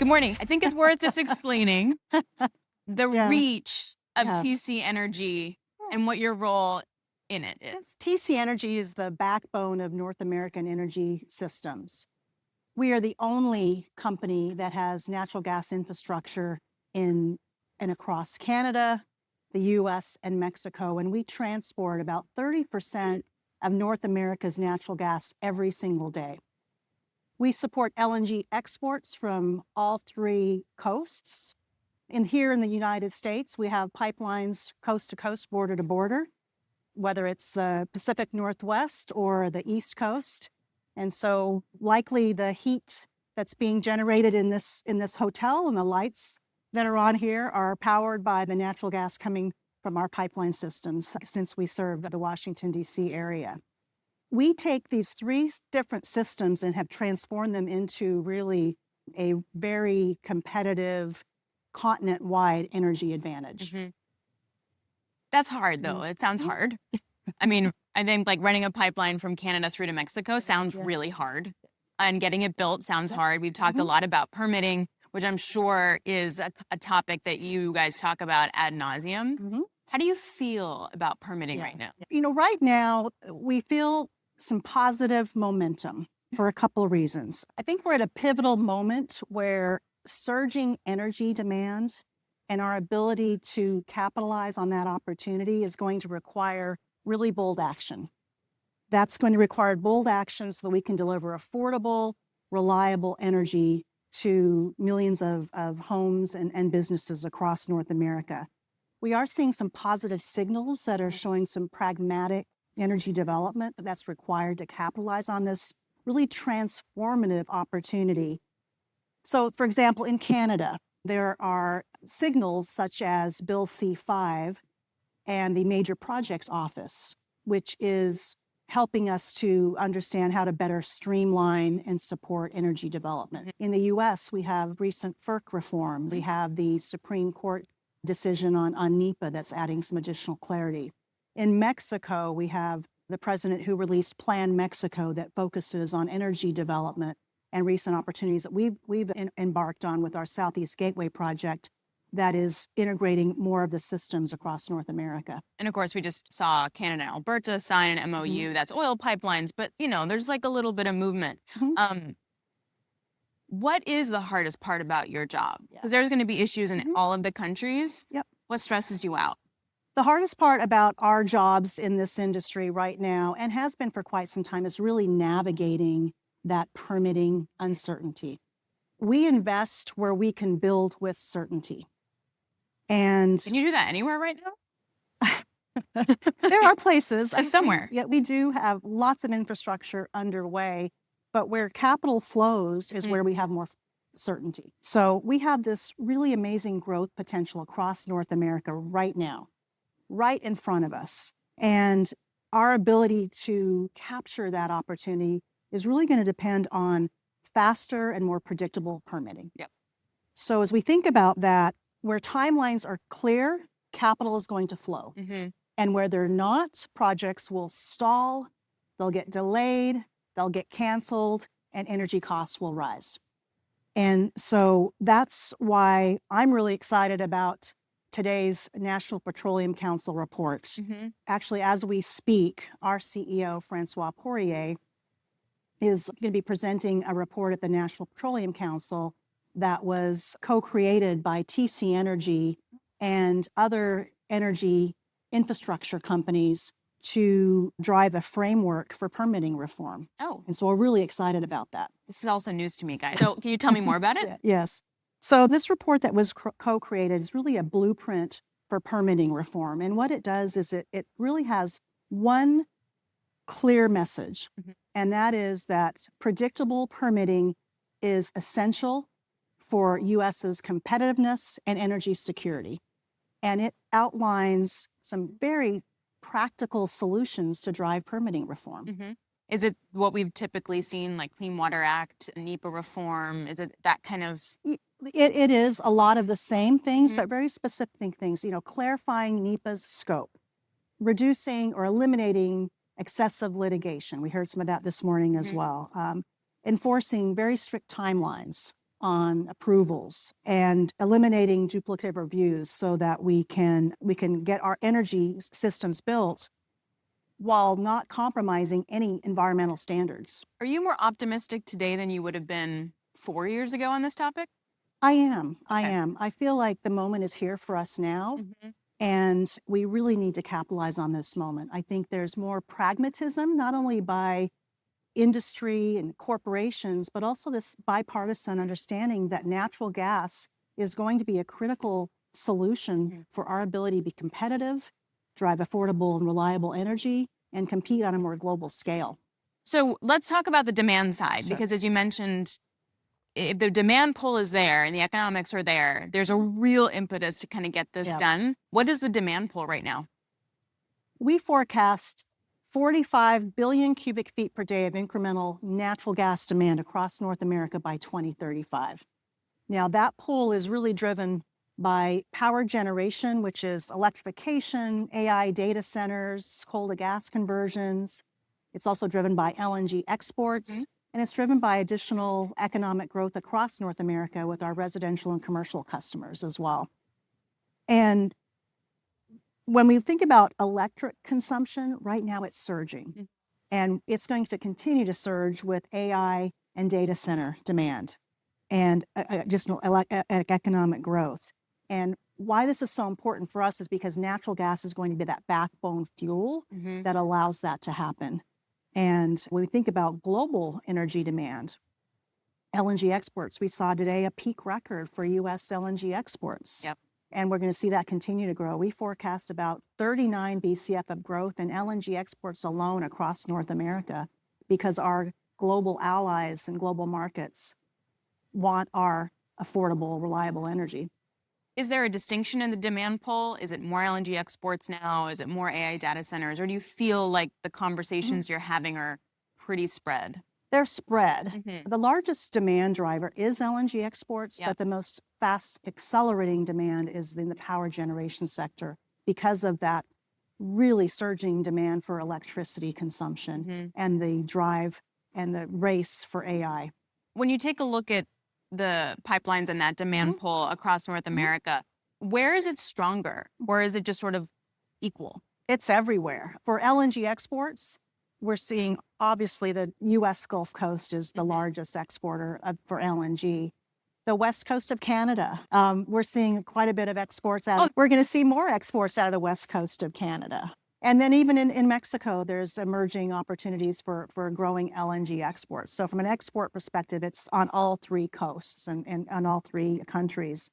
Good morning. I think it's worth just explaining the Yeah. reach of Yes. TC Energy and what your role in it is. TC Energy is the backbone of North American energy systems. We are the only company that has natural gas infrastructure in and across Canada, the US, and Mexico, and we transport about 30% of North America's natural gas every single day. We support LNG exports from all three coasts. And here in the United States, we have pipelines coast to coast, border to border, whether it's the Pacific Northwest or the East Coast. And so likely the heat that's being generated in this hotel and the lights that are on here are powered by the natural gas coming from our pipeline systems since we serve the Washington, D.C. area. We take these three different systems and have transformed them into really a very competitive continent-wide energy advantage. Mm-hmm. That's hard, though. It sounds hard. I mean, I think like running a pipeline from Canada through to Mexico sounds really hard. And getting it built sounds hard. We've talked a lot about permitting, which I'm sure is a topic that you guys talk about ad nauseum. How do you feel about permitting right now? You know, right now, we feel some positive momentum for a couple of reasons. I think we're at a pivotal moment where surging energy demand and our ability to capitalize on that opportunity is going to require really bold action. That's going to require bold action so that we can deliver affordable, reliable energy to millions of homes and businesses across North America. We are seeing some positive signals that are showing some pragmatic energy development that's required to capitalize on this really transformative opportunity. So, for example, in Canada, there are signals such as Bill C-5 and the Major Projects Office, which is helping us to understand how to better streamline and support energy development. In the U.S., we have recent FERC reforms. We have the Supreme Court decision on NEPA that's adding some additional clarity. In Mexico, we have the president who released Plan Mexico that focuses on energy development and recent opportunities that we've embarked on with our Southeast Gateway project that is integrating more of the systems across North America. And of course, we just saw Canada and Alberta sign an MOU that's oil pipelines, but you know, there's like a little bit of movement. What is the hardest part about your job? Because there's going to be issues in all of the countries. What stresses you out? The hardest part about our jobs in this industry right now, and has been for quite some time, is really navigating that permitting uncertainty. We invest where we can build with certainty. And can you do that anywhere right now? There are places. Somewhere. Yeah, we do have lots of infrastructure underway, but where capital flows is where we have more certainty. So we have this really amazing growth potential across North America right now, right in front of us. And our ability to capture that opportunity is really going to depend on faster and more predictable permitting. So as we think about that, where timelines are clear, capital is going to flow. And where they're not, projects will stall, they'll get delayed, they'll get canceled, and energy costs will rise. And so that's why I'm really excited about today's National Petroleum Council report. Actually, as we speak, our CEO, Francois Poirier, is going to be presenting a report at the National Petroleum Council that was co-created by TC Energy and other energy infrastructure companies to drive a framework for permitting reform. And so we're really excited about that. This is also news to me, guys. So can you tell me more about it? Yes. So this report that was co-created is really a blueprint for permitting reform. And what it does is it really has one clear message, and that is that predictable permitting is essential for U.S.'s competitiveness and energy security. And it outlines some very practical solutions to drive permitting reform. Is it what we've typically seen, like Clean Water Act, NEPA reform? Is it that kind of? It is a lot of the same things, but very specific things, you know, clarifying NEPA's scope, reducing or eliminating excessive litigation. We heard some of that this morning as well. Enforcing very strict timelines, on approvals and eliminating duplicative reviews so that we can get our energy systems built while not compromising any environmental standards. Are you more optimistic today than you would have been 4 years ago on this topic? I am. I Okay. am. I feel like the moment is here for us now, Mhm. and we really need to capitalize on this moment. I think there's more pragmatism, not only by industry and corporations, but also this bipartisan understanding that natural gas is going to be a critical solution for our ability to be competitive, drive affordable and reliable energy, and compete on a more global scale. So let's talk about the demand side, Sure. because as you mentioned, if the demand pull is there and the economics are there, there's a real impetus to kind of get this Yep. done. What is the demand pull right now? We forecast 45 billion cubic feet per day of incremental natural gas demand across North America by 2035. Now, that pull is really driven by power generation, which is electrification, AI data centers, coal to gas conversions. It's also driven by LNG exports, and it's driven by additional economic growth across North America with our residential and commercial customers as well. And when we think about electric consumption, right now it's surging. And it's going to continue to surge with AI and data center demand and additional economic growth. And why this is so important for us is because natural gas is going to be that backbone fuel that allows that to happen. And when we think about global energy demand, LNG exports, we saw today a peak record for U.S. LNG exports. Yep. And we're going to see that continue to grow. We forecast about 39 BCF of growth in LNG exports alone across North America because our global allies and global markets want our affordable, reliable energy. Is there a distinction in the demand pull? Is it more LNG exports now? Is it more AI data centers? Or do you feel like the conversations you're having are pretty spread? They're spread. The largest demand driver is LNG exports, but the most fast accelerating demand is in the power generation sector because of that really surging demand for electricity consumption and the drive and the race for AI. When you take a look at the pipelines and that demand pull across North America, where is it stronger, or is it just sort of equal? It's everywhere. For LNG exports, we're seeing obviously the U.S. Gulf Coast is the largest exporter for LNG. The west coast of Canada, we're seeing quite a bit of exports out. We're going to see more exports out of the west coast of Canada. And then even in Mexico, there's emerging opportunities for growing LNG exports. So from an export perspective, it's on all three coasts and on all three countries.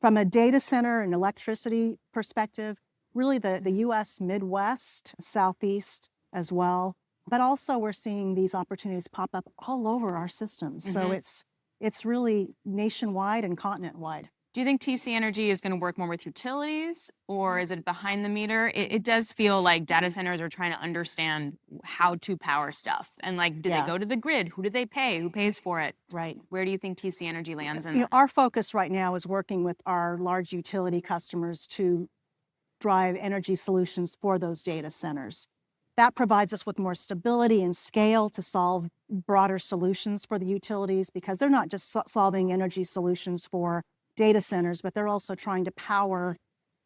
From a data center and electricity perspective, really the U.S. Midwest, Southeast as well. But also we're seeing these opportunities pop up all over our systems. So it's really nationwide and continent-wide. Do you think TC Energy is going to work more with utilities, or is it behind the meter? It does feel like data centers are trying to understand how to power stuff. And like, do they go to the grid? Who do they pay? Who pays for it? Right. Where do you think TC Energy lands in that? Our focus right now is working with our large utility customers to drive energy solutions for those data centers. That provides us with more stability and scale to solve broader solutions for the utilities because they're not just solving energy solutions for data centers, but they're also trying to power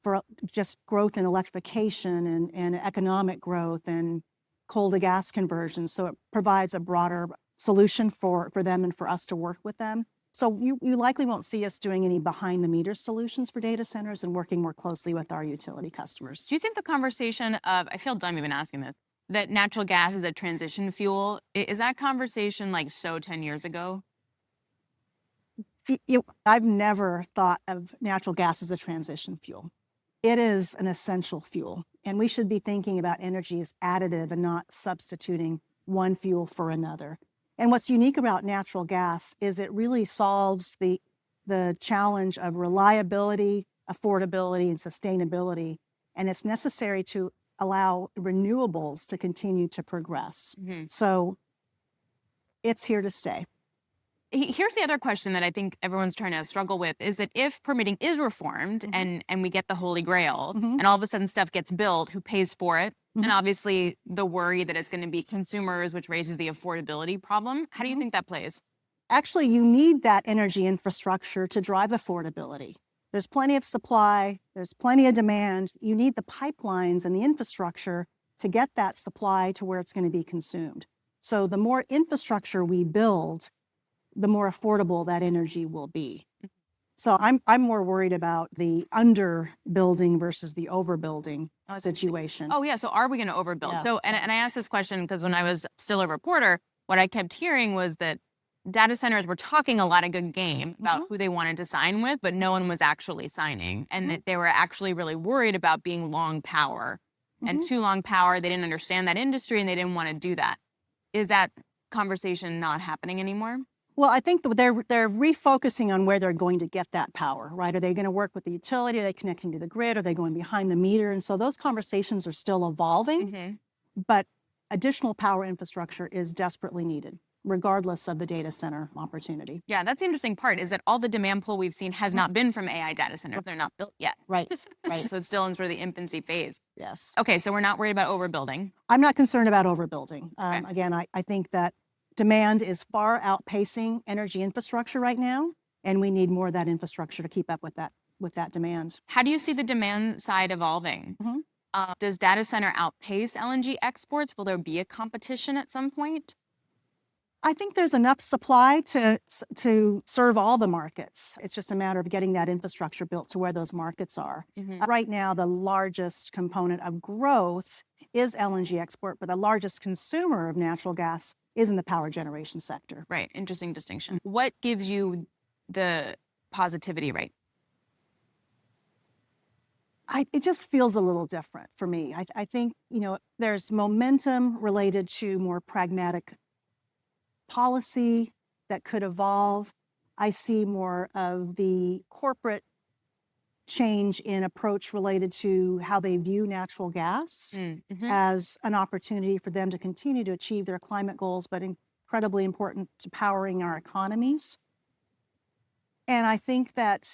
for just growth in electrification and economic growth and coal to gas conversion. So it provides a broader solution for them and for us to work with them. So you likely won't see us doing any behind the meter solutions for data centers and working more closely with our utility customers. Do you think the conversation of, I feel dumb even asking this, that natural gas is a transition fuel, is that conversation like so 10 years ago? I've never thought of natural gas as a transition fuel. It is an essential fuel, and we should be thinking about energy as additive and not substituting one fuel for another. And what's unique about natural gas is it really solves the challenge of reliability, affordability, and sustainability, and it's necessary to allow renewables to continue to progress. So it's here to stay. Here's the other question that I think everyone's trying to struggle with is that if permitting is reformed and we get the Holy Grail and all of a sudden stuff gets built, who pays for it? And obviously the worry that it's going to be consumers, which raises the affordability problem. How do you think that plays? Actually, you need that energy infrastructure to drive affordability. There's plenty of supply, there's plenty of demand. You need the pipelines and the infrastructure to get that supply to where it's going to be consumed. So the more infrastructure we build, the more affordable that energy will be. So I'm more worried about the underbuilding versus the overbuilding situation. Oh yeah, so are we going to overbuild? Yeah. So, and I asked this question because when I was still a reporter, what I kept hearing was that data centers were talking a lot of good game about who they wanted to sign with, but no one was actually signing, and that they were actually really worried about being long power. And too long power, they didn't understand that industry and they didn't want to do that. Is that conversation not happening anymore? Well, I think they're refocusing on where they're going to get that power, right? Are they going to work with the utility? Are they connecting to the grid? Are they going behind the meter? And so those conversations are still evolving, but additional power infrastructure is desperately needed, regardless of the data center opportunity. Yeah, that's the interesting part, is that all the demand pull we've seen has not been from AI data centers. They're not built yet. Right, right. So it's still in sort of the infancy phase. Yes. Okay, so we're not worried about overbuilding. I'm not concerned about overbuilding. Again, I think that demand is far outpacing energy infrastructure right now, and we need more of that infrastructure to keep up with that demand. How do you see the demand side evolving? Does data center outpace LNG exports? Will there be a competition at some point? I think there's enough supply to serve all the markets. It's just a matter of getting that infrastructure built to where those markets are. Right now, the largest component of growth is LNG export, but the largest consumer of natural gas is in the power generation sector. Right, interesting distinction. What gives you the positivity rate? It just feels a little different for me. I think, there's momentum related to more pragmatic policy that could evolve. I see more of the corporate change in approach related to how they view natural gas as an opportunity for them to continue to achieve their climate goals, but incredibly important to powering our economies. And I think that,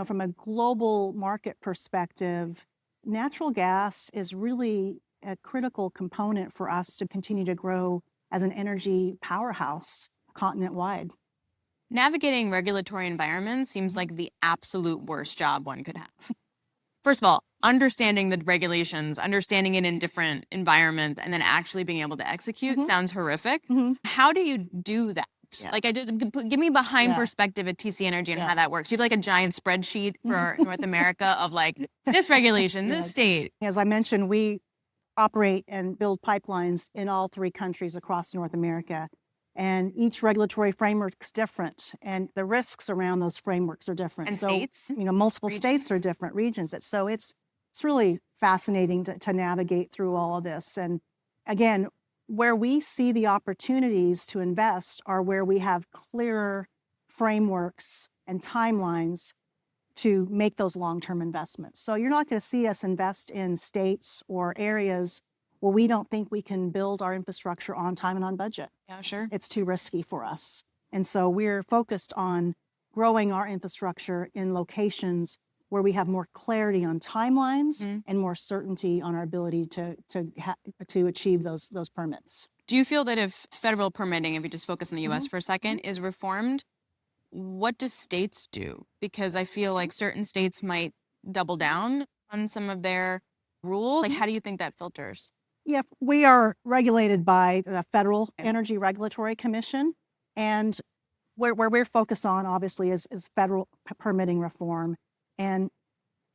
from a global market perspective, natural gas is really a critical component for us to continue to grow as an energy powerhouse continent-wide. Navigating regulatory environments seems like the absolute worst job one could have. First of all, understanding the regulations, understanding it in different environments, and then actually being able to execute sounds horrific. How do you do that? Like, give me behind perspective at TC Energy and how that works. You have like a giant spreadsheet for North America of like this regulation, this state. As I mentioned, we operate and build pipelines in all 3 countries across North America. And each regulatory framework is different, and the risks around those frameworks are different. And so, states? Multiple states are different regions. So it's really fascinating to navigate through all of this. And again, where we see the opportunities to invest are where we have clearer frameworks and timelines to make those long-term investments. So you're not going to see us invest in states or areas where we don't think we can build our infrastructure on time and on budget. Yeah, sure. It's too risky for us. And so we're focused on growing our infrastructure in locations where we have more clarity on timelines and more certainty on our ability to achieve those permits. Do you feel that if federal permitting, if you just focus on the U.S. for a second, is reformed, what do states do? Because I feel like certain states might double down on some of their rules. Like, how do you think that filters? Yeah, we are regulated by the Federal Energy Regulatory Commission, and where we're focused on, obviously, is federal permitting reform. And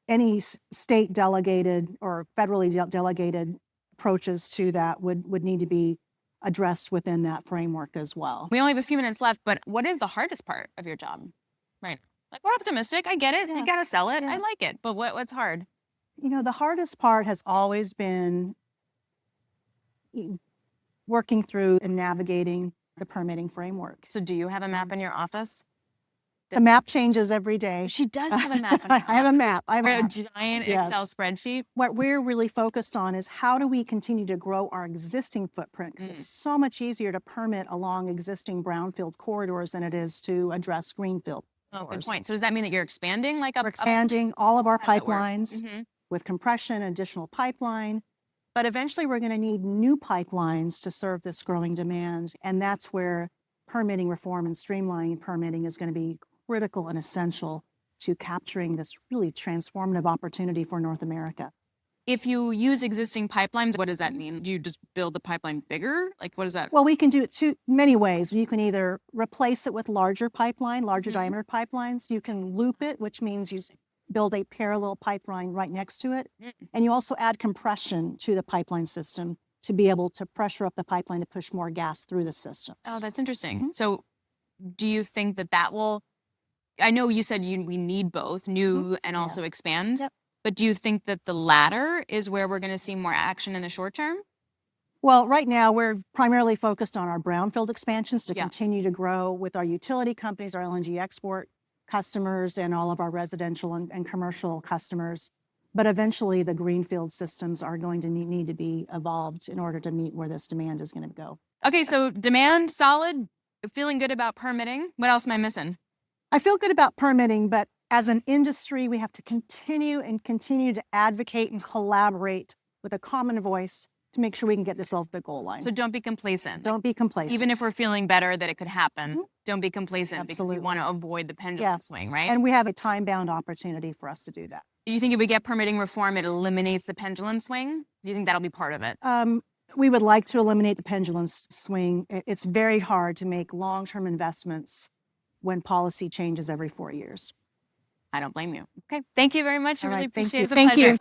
any state delegated or federally delegated approaches to that would need to be addressed within that framework as well. We only have a few minutes left, but what is the hardest part of your job? Right. Like, we're optimistic. I get it. You got to sell it. I like it. But what's hard? The hardest part has always been working through and navigating the permitting framework. So do you have a map in your office? The map changes every day. She does have a map. I have a map. I have a giant Excel spreadsheet. What we're really focused on is how do we continue to grow our existing footprint? Because it's so much easier to permit along existing brownfield corridors than it is to address greenfield. Oh, good point. So does that mean that you're expanding? We're expanding all of our pipelines with compression, additional pipeline. But eventually we're going to need new pipelines to serve this growing demand. And that's where permitting reform and streamlining permitting is going to be critical and essential to capturing this really transformative opportunity for North America. If you use existing pipelines, what does that mean? Do you just build the pipeline bigger? Like, what is that? Well, we can do it many ways. You can either replace it with larger diameter pipelines. You can loop it, which means you build a parallel pipeline right next to it. And you also add compression to the pipeline system to be able to pressure up the pipeline to push more gas through the systems. Oh, that's interesting. So do you think that will, I know you said we need both, new and also expand. Yep. But do you think that the latter is where we're going to see more action in the short term? Well, right now we're primarily focused on our brownfield expansions to continue to grow with our utility companies, our LNG export customers, and all of our residential and commercial customers. But eventually the greenfield systems are going to need to be evolved in order to meet where this demand is going to go. Okay, so demand solid, feeling good about permitting. What else am I missing? I feel good about permitting, but as an industry, we have to continue to advocate and collaborate with a common voice to make sure we can get this over the goal line. So don't be complacent. Don't be complacent. Even if we're feeling better that it could happen, don't be complacent Absolutely. because you want to avoid the pendulum swing, right? And we have a time-bound opportunity for us to do that. Do you think if we get permitting reform, it eliminates the pendulum swing? Do you think that'll be part of it? We would like to eliminate the pendulum swing. It's very hard to make long-term investments when policy changes every 4 years. I don't blame you. Okay. Thank you very much. I really appreciate it. It was a Thank pleasure. you.